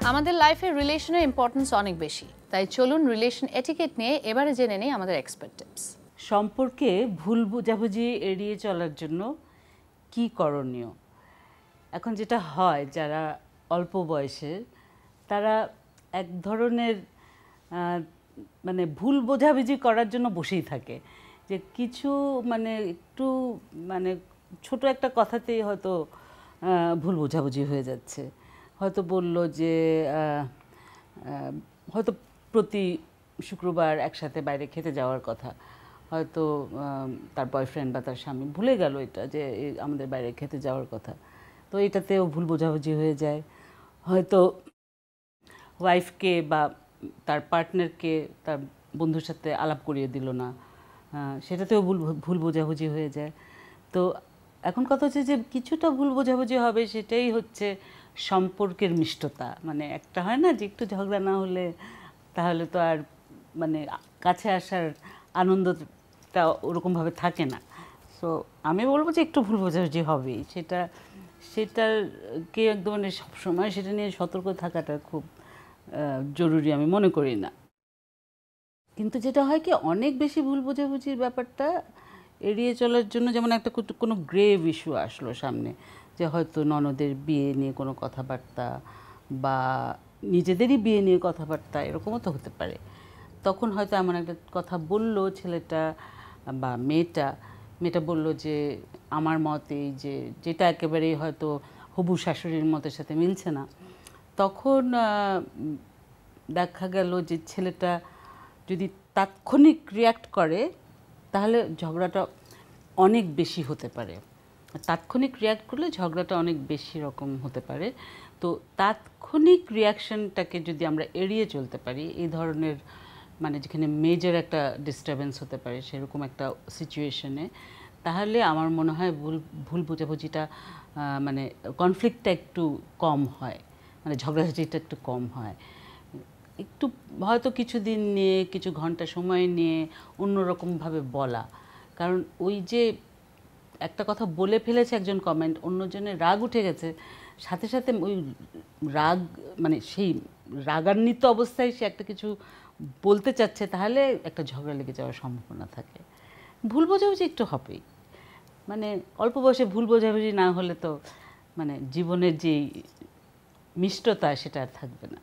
আমাদের লাইফে রিলেশনের ইম্পর্টেন্স অনেক বেশি, তাই চলুন রিলেশন এটিকেট নিয়ে এবারে জেনে নেই আমাদের এক্সপার্ট টিপস। সম্পর্কে ভুল বোঝাবুঝি এড়িয়ে চলার জন্য কি করণীয়? এখন যেটা হয়, যারা অল্প বয়সের তারা এক ধরনের মানে ভুল বোঝাবুঝি করার জন্য বসেই থাকে, যে কিছু মানে একটু মানে ছোট একটা কথাতেই হয়তো ভুল বোঝাবুঝি হয়ে যাচ্ছে। হয়তো বলল যে হয়তো প্রতি শুক্রবার একসাথে বাইরে খেতে যাওয়ার কথা, হয়তো তার বয়ফ্রেন্ড বা তার স্বামী ভুলে গেল এটা, যে আমাদের বাইরে খেতে যাওয়ার কথা, তো এটাতেও ভুল বোঝাবুঝি হয়ে যায়। হয়তো ওয়াইফকে বা তার পার্টনারকে তার বন্ধুর সাথে আলাপ করিয়ে দিল না, সেটাতেও ভুল বোঝাবুঝি হয়ে যায়। তো এখন কথা হচ্ছে যে কিছুটা ভুল বোঝাবুঝি হবে, সেটাই হচ্ছে সম্পর্কের মিষ্টতা। মানে একটা হয় না যে একটু ঝগড়া না হলে তাহলে তো আর মানে কাছে আসার আনন্দটা ওরকমভাবে থাকে না। সো আমি বলবো যে একটু ভুল বোঝাবুঝি হবেই, সেটাকে একদম মানে সবসময় সেটা নিয়ে সতর্ক থাকাটা খুব জরুরি আমি মনে করি না। কিন্তু যেটা হয় কি, অনেক বেশি ভুল বোঝাবুঝির ব্যাপারটা এড়িয়ে চলার জন্য, যেমন একটা কোনো গ্রেভ ইস্যু আসলো সামনে, যে হয়তো ননদের বিয়ে নিয়ে কোনো কথাবার্তা বা নিজেদেরই বিয়ে নিয়ে কথাবার্তা, এরকমও তো হতে পারে। তখন হয়তো এমন একটা কথা বলল ছেলেটা বা মেয়েটা বলল যে আমার মতে যে যেটা একেবারেই হয়তো হবু শাশুড়ির মতের সাথে মিলছে না। তখন দেখা গেল যে ছেলেটা যদি তাৎক্ষণিক রিয়্যাক্ট করে তাহলে ঝগড়াটা অনেক বেশি হতে পারে। তাৎক্ষণিক রিয়্যাক্ট করলে ঝগড়াটা অনেক বেশি রকম হতে পারে। তো তাৎক্ষণিক রিয়াকশনটাকে যদি আমরা এড়িয়ে চলতে পারি, এই ধরনের মানে যেখানে মেজর একটা ডিস্টারবেন্স হতে পারে সেরকম একটা সিচুয়েশনে, তাহলে আমার মনে হয় ভুল বোঝাবুঝিটা মানে কনফ্লিক্টটা একটু কম হয়, মানে ঝগড়াঝাটিটা একটু কম হয়। একটু হয়তো কিছুদিন নিয়ে, কিছু ঘন্টা সময় নিয়ে অন্যরকমভাবে বলা, কারণ ওই যে একটা কথা বলে ফেলেছে একজন, কমেন্ট, অন্যজনের রাগ উঠে গেছে, সাথে সাথে ওই রাগ মানে সেই রাগান্বিত অবস্থায় সে একটা কিছু বলতে চাচ্ছে, তাহলে একটা ঝগড়া লেগে যাওয়ার সম্ভাবনা থাকে। ভুল বোঝাবুঝি একটু হবেই, মানে অল্প বয়সে ভুল বোঝাবুঝি না হলে তো মানে জীবনের যেই মিষ্টতা সেটা আর থাকবে না।